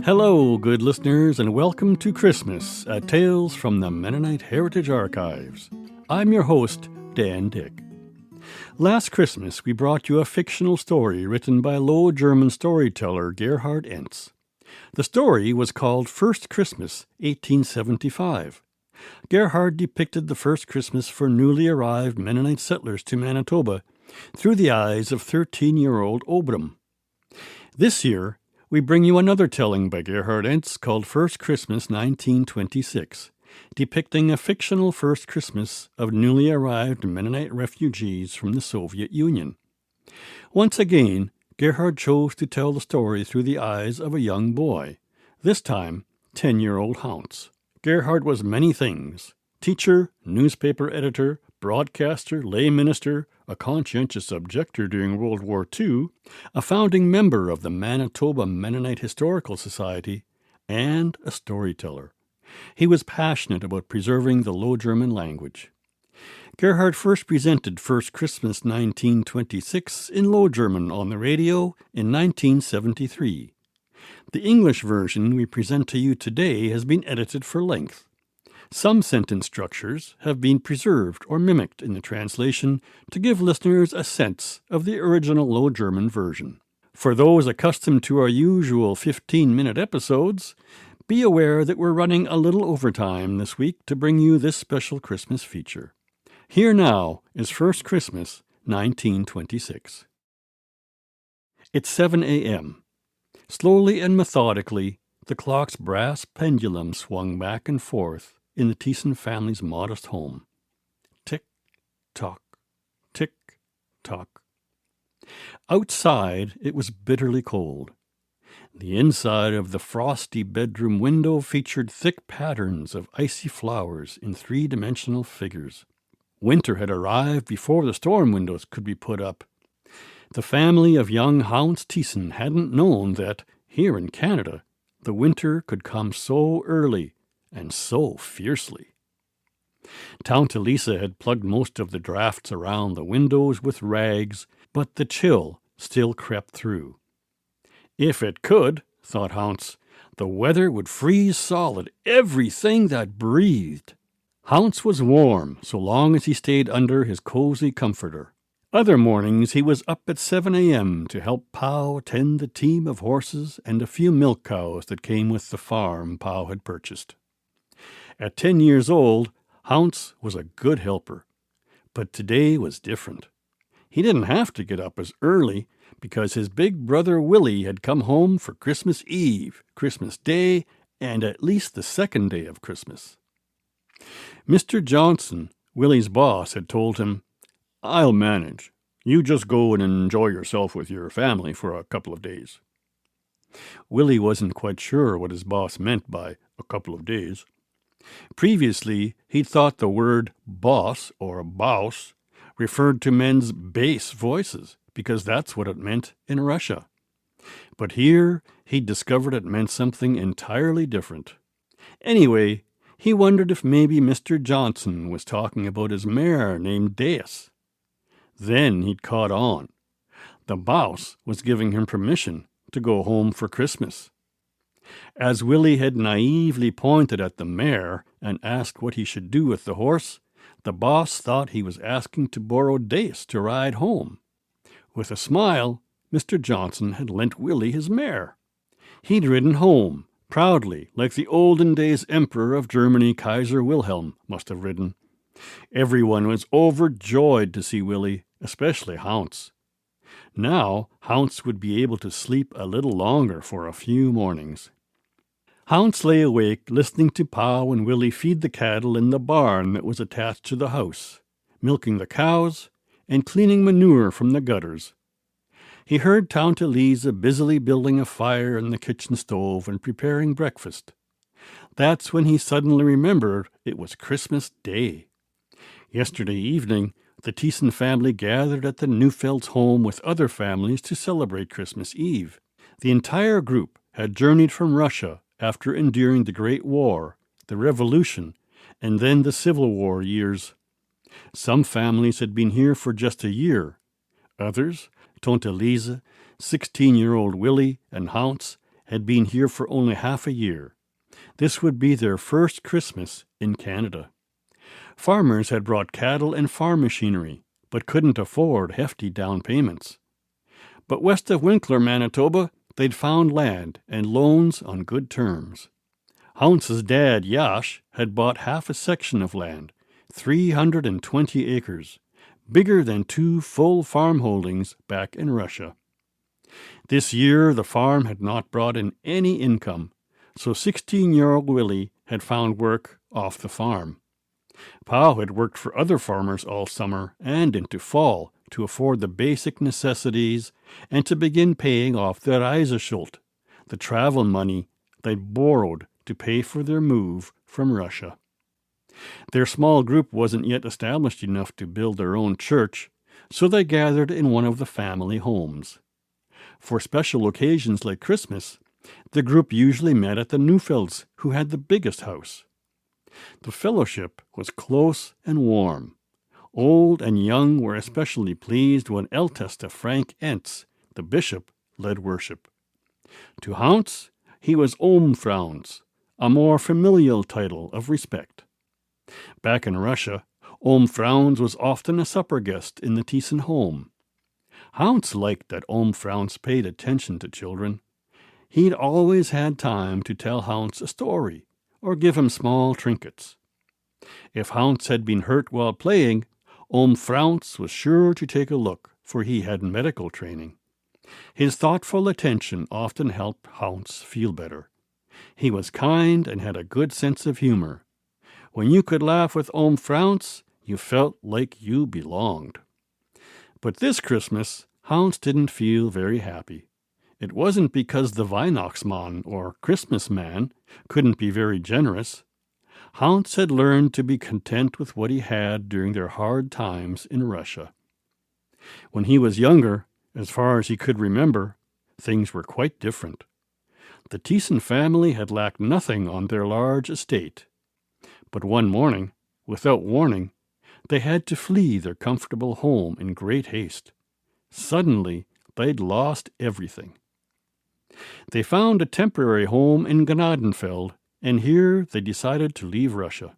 Hello, good listeners, and welcome to Christmas at Tales from the Mennonite Heritage Archives. I'm your host, Dan Dick. Last Christmas, we brought you a fictional story written by Low German storyteller Gerhard Ens. The story was called First Christmas, 1875. Gerhard depicted the first Christmas for newly arrived Mennonite settlers to Manitoba through the eyes of 13-year-old Obram. This year, we bring you another telling by Gerhard Ens called First Christmas 1926, depicting a fictional first Christmas of newly arrived Mennonite refugees from the Soviet Union. Once again, Gerhard chose to tell the story through the eyes of a young boy, this time 10-year-old Hauns. Gerhard was many things: teacher, newspaper editor, broadcaster, lay minister, a conscientious objector during World War II, a founding member of the Manitoba Mennonite Historical Society, and a storyteller. He was passionate about preserving the Low German language. Gerhard first presented First Christmas 1926 in Low German on the radio in 1973. The English version we present to you today has been edited for length. Some sentence structures have been preserved or mimicked in the translation to give listeners a sense of the original Low German version. For those accustomed to our usual 15-minute episodes, be aware that we're running a little overtime this week to bring you this special Christmas feature. Here now is First Christmas, 1926. It's 7 a.m. Slowly and methodically, the clock's brass pendulum swung back and forth in the Thiessen family's modest home. Tick-tock, tick-tock. Outside, it was bitterly cold. The inside of the frosty bedroom window featured thick patterns of icy flowers in three-dimensional figures. Winter had arrived before the storm windows could be put up. The family of young Hauns Thiessen hadn't known that, here in Canada, the winter could come so early and so fiercely. Tante Lisa had plugged most of the drafts around the windows with rags, but the chill still crept through. If it could, thought Hauns, the weather would freeze solid everything that breathed. Hauns was warm so long as he stayed under his cozy comforter. Other mornings he was up at 7 a.m. to help Pau tend the team of horses and a few milk cows that came with the farm Pau had purchased. At 10 years old, Hauns was a good helper. But today was different. He didn't have to get up as early because his big brother Willie had come home for Christmas Eve, Christmas Day, and at least the second day of Christmas. Mr. Johnson, Willie's boss, had told him, "I'll manage. You just go and enjoy yourself with your family for a couple of days." Willie wasn't quite sure what his boss meant by a couple of days. Previously, he'd thought the word boss or baus referred to men's bass voices, because that's what it meant in Russia. But here he'd discovered it meant something entirely different. Anyway, he wondered if maybe Mr. Johnson was talking about his mare named Deus. Then he'd caught on. The boss was giving him permission to go home for Christmas. As Willie had naively pointed at the mare and asked what he should do with the horse, the boss thought he was asking to borrow Deus to ride home. With a smile, Mr. Johnson had lent Willie his mare. He'd ridden home, proudly, like the olden days Emperor of Germany, Kaiser Wilhelm, must have ridden. Everyone was overjoyed to see Willie, especially Hauns. Now, Hauns would be able to sleep a little longer for a few mornings. Hauns lay awake, listening to Pau and Willie feed the cattle in the barn that was attached to the house, milking the cows, and cleaning manure from the gutters. He heard Tante Lisa busily building a fire in the kitchen stove and preparing breakfast. That's when he suddenly remembered it was Christmas Day. Yesterday evening, the Thiessen family gathered at the Neufelds' home with other families to celebrate Christmas Eve. The entire group had journeyed from Russia after enduring the Great War, the Revolution, and then the Civil War years. Some families had been here for just a year. Others, Tante Lisa, 16-year-old Willie, and Hauns, had been here for only half a year. This would be their first Christmas in Canada. Farmers had brought cattle and farm machinery, but couldn't afford hefty down payments. But west of Winkler, Manitoba, they'd found land and loans on good terms. Hauns' dad, Yash, had bought half a section of land, 320 acres, bigger than 2 full farm holdings back in Russia. This year the farm had not brought in any income, so 16-year-old Willie had found work off the farm. Pau had worked for other farmers all summer and into fall to afford the basic necessities and to begin paying off the Reiseschuld, the travel money they'd borrowed to pay for their move from Russia. Their small group wasn't yet established enough to build their own church, so they gathered in one of the family homes. For special occasions like Christmas, the group usually met at the Neufelds, who had the biggest house. The fellowship was close and warm. Old and young were especially pleased when Älteste Frank Ens, the bishop, led worship. To Hauns, he was Frans, a more familial title of respect. Back in Russia, Frans was often a supper guest in the Thiessen home. Hauns liked that Frans paid attention to children. He'd always had time to tell Hauns a story or give him small trinkets. If Hauns had been hurt while playing, Frans was sure to take a look, for he had medical training. His thoughtful attention often helped Hauns feel better. He was kind and had a good sense of humor. When you could laugh with Frans, you felt like you belonged. But this Christmas, Hauns didn't feel very happy. It wasn't because the Weihnachtsmann, or Christmas man, couldn't be very generous. Hauns had learned to be content with what he had during their hard times in Russia. When he was younger, as far as he could remember, things were quite different. The Thiessen family had lacked nothing on their large estate. But one morning, without warning, they had to flee their comfortable home in great haste. Suddenly, they'd lost everything. They found a temporary home in Gnadenfeld, and here they decided to leave Russia.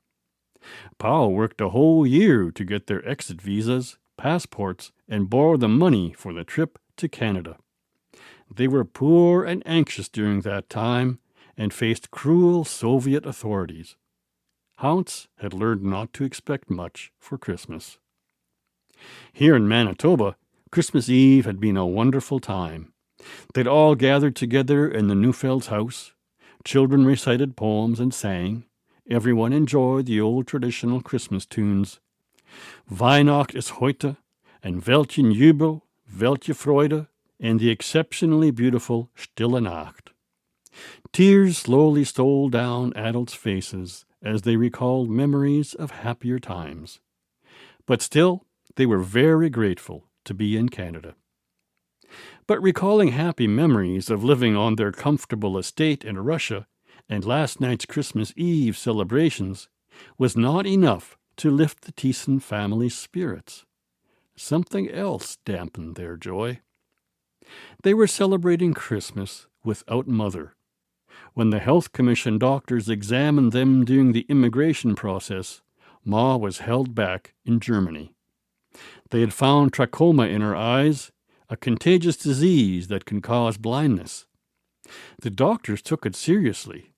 Pau worked a whole year to get their exit visas, passports, and borrow the money for the trip to Canada. They were poor and anxious during that time and faced cruel Soviet authorities. Hauns had learned not to expect much for Christmas. Here in Manitoba, Christmas Eve had been a wonderful time. They'd all gathered together in the Neufelds' house. Children recited poems and sang. Everyone enjoyed the old traditional Christmas tunes. Weihnacht ist heute, and Welchen Jubel, welche Freude, and the exceptionally beautiful Stille Nacht. Tears slowly stole down adults' faces as they recalled memories of happier times. But still, they were very grateful to be in Canada. But recalling happy memories of living on their comfortable estate in Russia and last night's Christmas Eve celebrations was not enough to lift the Thiessen family's spirits. Something else dampened their joy. They were celebrating Christmas without Mother. When the Health Commission doctors examined them during the immigration process, Ma was held back in Germany. They had found trachoma in her eyes, a contagious disease that can cause blindness. The doctors took it seriously.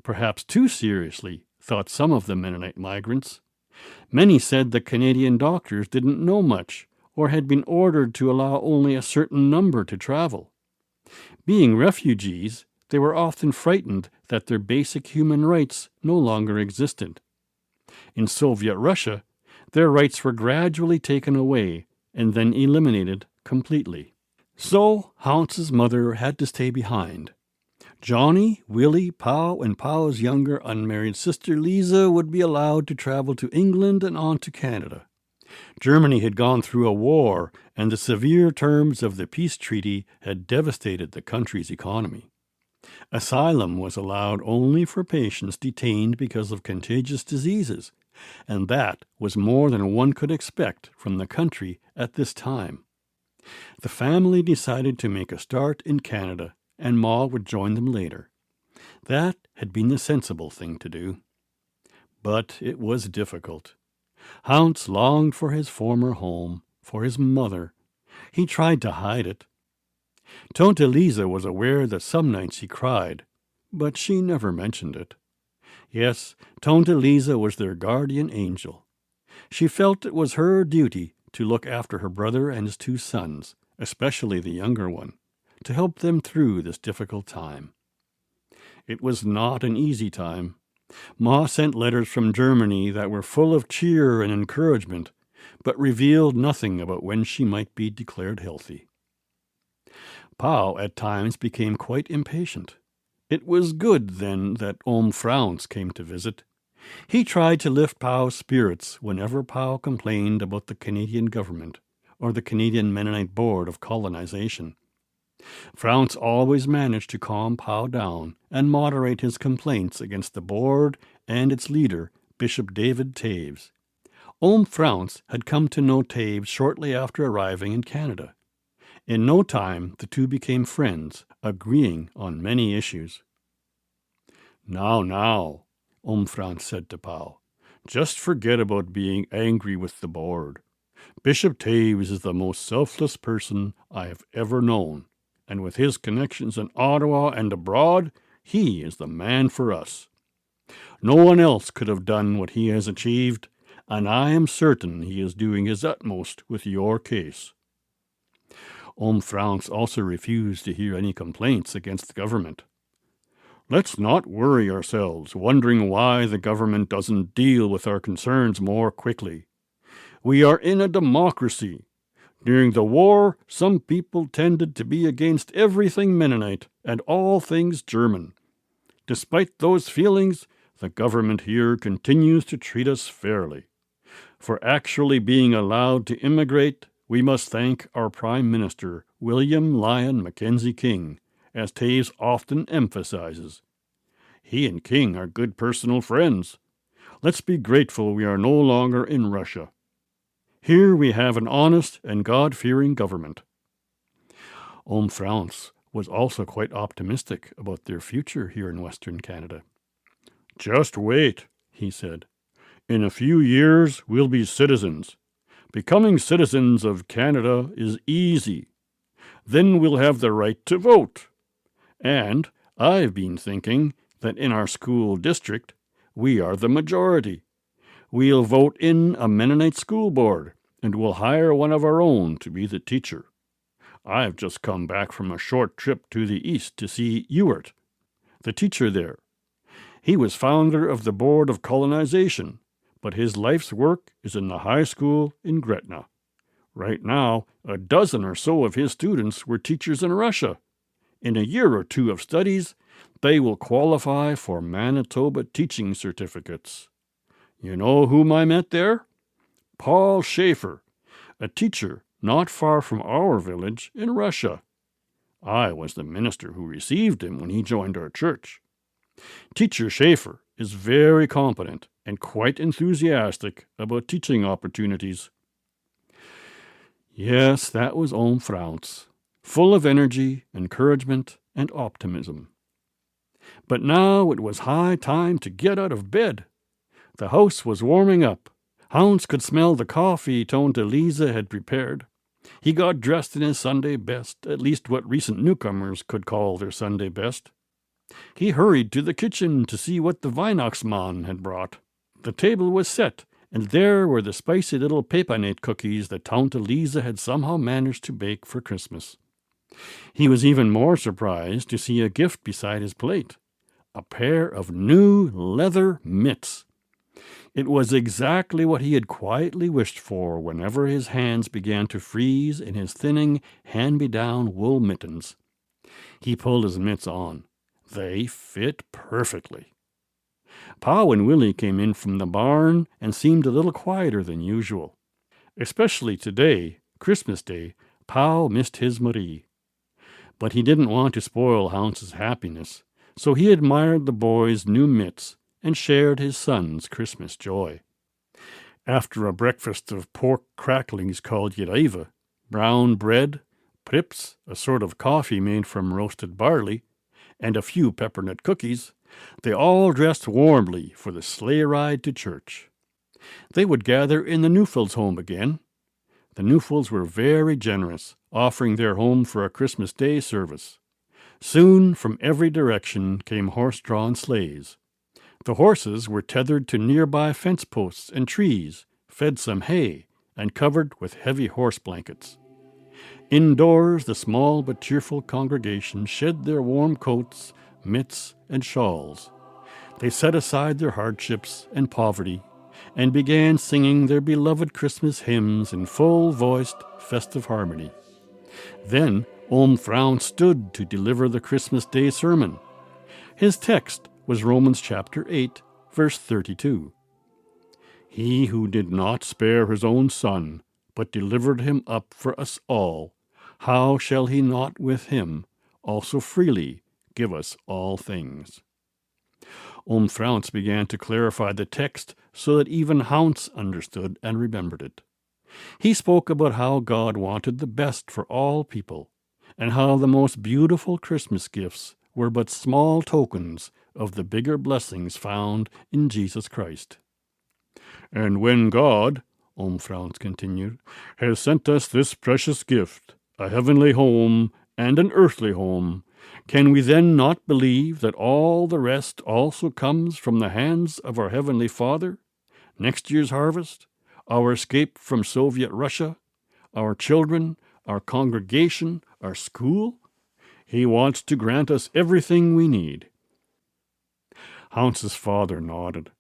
Perhaps too seriously, thought some of the Mennonite migrants. Many said the Canadian doctors didn't know much or had been ordered to allow only a certain number to travel. Being refugees, they were often frightened that their basic human rights no longer existed. In Soviet Russia, their rights were gradually taken away and then eliminated completely. So Hauns' mother had to stay behind. Johnny, Willie, Pau, and Pau's younger unmarried sister Lisa would be allowed to travel to England and on to Canada. Germany had gone through a war, and the severe terms of the peace treaty had devastated the country's economy. Asylum was allowed only for patients detained because of contagious diseases, and that was more than one could expect from the country at this time. The family decided to make a start in Canada and Ma would join them later. That had been the sensible thing to do. But it was difficult. Hauns longed for his former home, for his mother. He tried to hide it. Tante Lisa was aware that some nights he cried, but she never mentioned it. Yes, Tante Lisa was their guardian angel. She felt it was her duty to look after her brother and his 2 sons, especially the younger one, to help them through this difficult time. It was not an easy time. Ma sent letters from Germany that were full of cheer and encouragement, but revealed nothing about when she might be declared healthy. Pau at times became quite impatient. It was good, then, that Frans came to visit. He tried to lift Pau's spirits whenever Pau complained about the Canadian government or the Canadian Mennonite Board of Colonization. Frans always managed to calm Pau down and moderate his complaints against the board and its leader, Bishop David Taves. Frans had come to know Taves shortly after arriving in Canada. In no time, the two became friends, agreeing on many issues. Now, Frans said to Pau, just forget about being angry with the board. Bishop Taves is the most selfless person I have ever known, and with his connections in Ottawa and abroad, he is the man for us. No one else could have done what he has achieved, and I am certain he is doing his utmost with your case. Frans also refused to hear any complaints against the government. Let's not worry ourselves, wondering why the government doesn't deal with our concerns more quickly. We are in a democracy. During the war, some people tended to be against everything Mennonite and all things German. Despite those feelings, the government here continues to treat us fairly. For actually being allowed to immigrate, we must thank our Prime Minister, William Lyon Mackenzie King, as Taves often emphasizes. He and King are good personal friends. Let's be grateful we are no longer in Russia. Here we have an honest and God-fearing government. Frans was also quite optimistic about their future here in Western Canada. Just wait, he said. In a few years, we'll be citizens. Becoming citizens of Canada is easy. Then we'll have the right to vote. And I've been thinking that in our school district, we are the majority. We'll vote in a Mennonite school board, and we'll hire one of our own to be the teacher. I've just come back from a short trip to the east to see Ewart, the teacher there. He was founder of the Board of Colonization, but his life's work is in the high school in Gretna. Right now, a dozen or so of his students were teachers in Russia. In a year or 2 of studies, they will qualify for Manitoba teaching certificates. You know whom I met there? Paul Schaefer, a teacher not far from our village in Russia. I was the minister who received him when he joined our church. Teacher Schaefer is very competent and quite enthusiastic about teaching opportunities. Yes, that was Frans, full of energy, encouragement, and optimism. But now it was high time to get out of bed. The house was warming up. Hauns could smell the coffee Tante Lisa had prepared. He got dressed in his Sunday best, at least what recent newcomers could call their Sunday best. He hurried to the kitchen to see what the Weihnachtsmann had brought. The table was set, and there were the spicy little Pepanate cookies that Tante Lisa had somehow managed to bake for Christmas. He was even more surprised to see a gift beside his plate, a pair of new leather mitts. It was exactly what he had quietly wished for whenever his hands began to freeze in his thinning, hand-me-down wool mittens. He pulled his mitts on. They fit perfectly. Pau and Willie came in from the barn and seemed a little quieter than usual. Especially today, Christmas Day, Pau missed his Marie. But he didn't want to spoil Hauns's happiness, so he admired the boy's new mitts and shared his son's Christmas joy. After a breakfast of pork cracklings called yereva, brown bread, Prips, a sort of coffee made from roasted barley, and a few peppermint cookies, they all dressed warmly for the sleigh ride to church. They would gather in the Newfields' home again. The Newfields were very generous, offering their home for a Christmas Day service. Soon, from every direction, came horse-drawn sleighs. The horses were tethered to nearby fence posts and trees, fed some hay, and covered with heavy horse blankets. Indoors, the small but cheerful congregation shed their warm coats, mitts, and shawls. They set aside their hardships and poverty and began singing their beloved Christmas hymns in full-voiced, festive harmony. Then Hauns stood to deliver the Christmas Day sermon. His text was Romans chapter 8, verse 32. He who did not spare his own son, but delivered him up for us all, how shall he not with him also freely give us all things? Hauns began to clarify the text so that even Hauns understood and remembered it. He spoke about how God wanted the best for all people, and how the most beautiful Christmas gifts were but small tokens of the bigger blessings found in Jesus Christ. And when God, Hauns continued, has sent us this precious gift, a heavenly home and an earthly home, can we then not believe that all the rest also comes from the hands of our Heavenly Father? Next year's harvest, our escape from Soviet Russia, our children, our congregation, our school? He wants to grant us everything we need. Hauns's father nodded.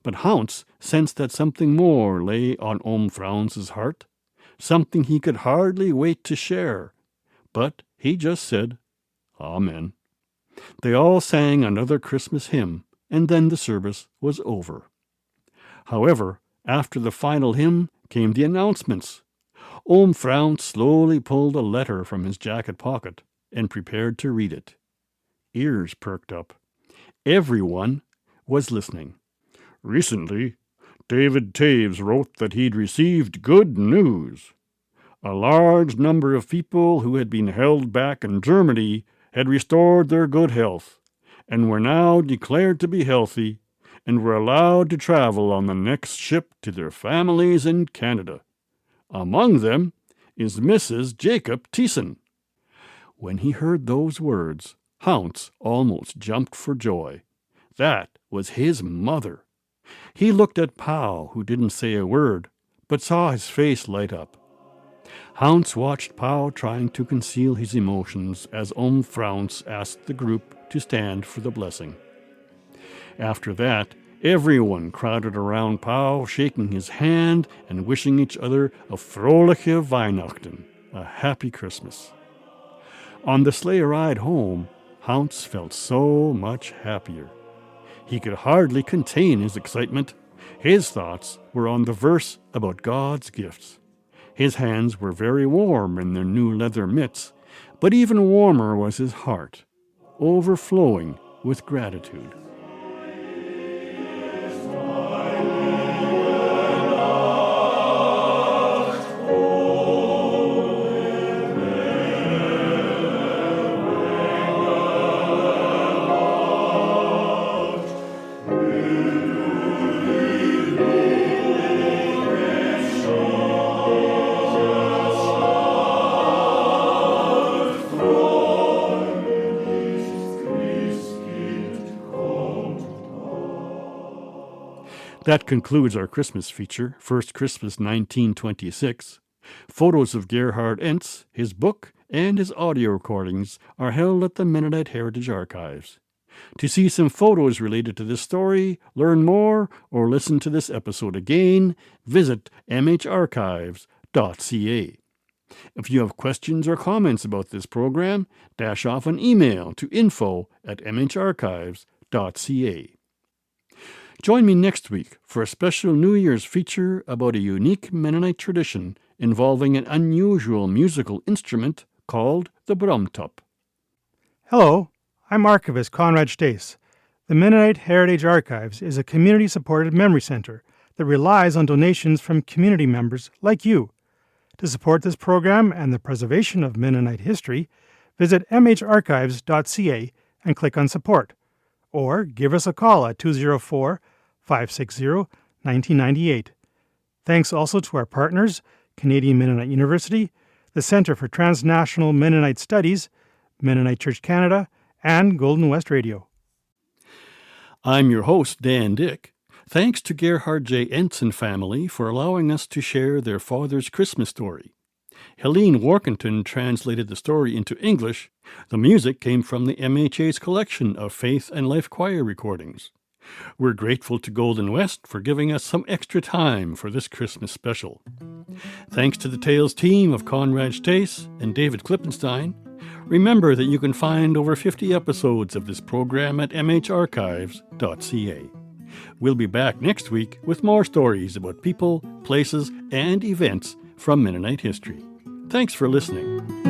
But Hauns sensed that something more lay on Hauns's heart, something he could hardly wait to share. But he just said, Amen. They all sang another Christmas hymn, and then the service was over. However, after the final hymn came the announcements. Hauns slowly pulled a letter from his jacket pocket and prepared to read it. Ears perked up. Everyone was listening. Recently, David Taves wrote that he'd received good news. A large number of people who had been held back in Germany had restored their good health, and were now declared to be healthy, and were allowed to travel on the next ship to their families in Canada. Among them is Mrs. Jacob Thiessen. When he heard those words, Hauns almost jumped for joy. That was his mother. He looked at Pau, who didn't say a word, but saw his face light up. Hauns watched Pau trying to conceal his emotions as Hauns asked the group to stand for the blessing. After that, everyone crowded around Pau, shaking his hand and wishing each other a froliche Weihnachten, a happy Christmas. On the sleigh ride home, Hauns felt so much happier. He could hardly contain his excitement. His thoughts were on the verse about God's gifts. His hands were very warm in their new leather mitts, but even warmer was his heart, overflowing with gratitude. That concludes our Christmas feature, First Christmas 1926. Photos of Gerhard Ens, his book, and his audio recordings are held at the Mennonite Heritage Archives. To see some photos related to this story, learn more, or listen to this episode again, visit mharchives.ca. If you have questions or comments about this program, dash off an email to info@mharchives.ca. Join me next week for a special New Year's feature about a unique Mennonite tradition involving an unusual musical instrument called the bromtop. Hello, I'm Archivist Conrad Stace. The Mennonite Heritage Archives is a community-supported memory center that relies on donations from community members like you. To support this program and the preservation of Mennonite history, visit mharchives.ca and click on Support, or give us a call at 204-560-1998. Thanks also to our partners, Canadian Mennonite University, the Centre for Transnational Mennonite Studies, Mennonite Church Canada, and Golden West Radio. I'm your host, Dan Dick. Thanks to Gerhard J. Ens and family for allowing us to share their father's Christmas story. Helene Workington translated the story into English. The music came from the MHA's collection of Faith and Life Choir recordings. We're grateful to Golden West for giving us some extra time for this Christmas special. Thanks to the Tales team of Conrad Stace and David Klippenstein. Remember that you can find over 50 episodes of this program at mharchives.ca. We'll be back next week with more stories about people, places, and events from Mennonite history. Thanks for listening.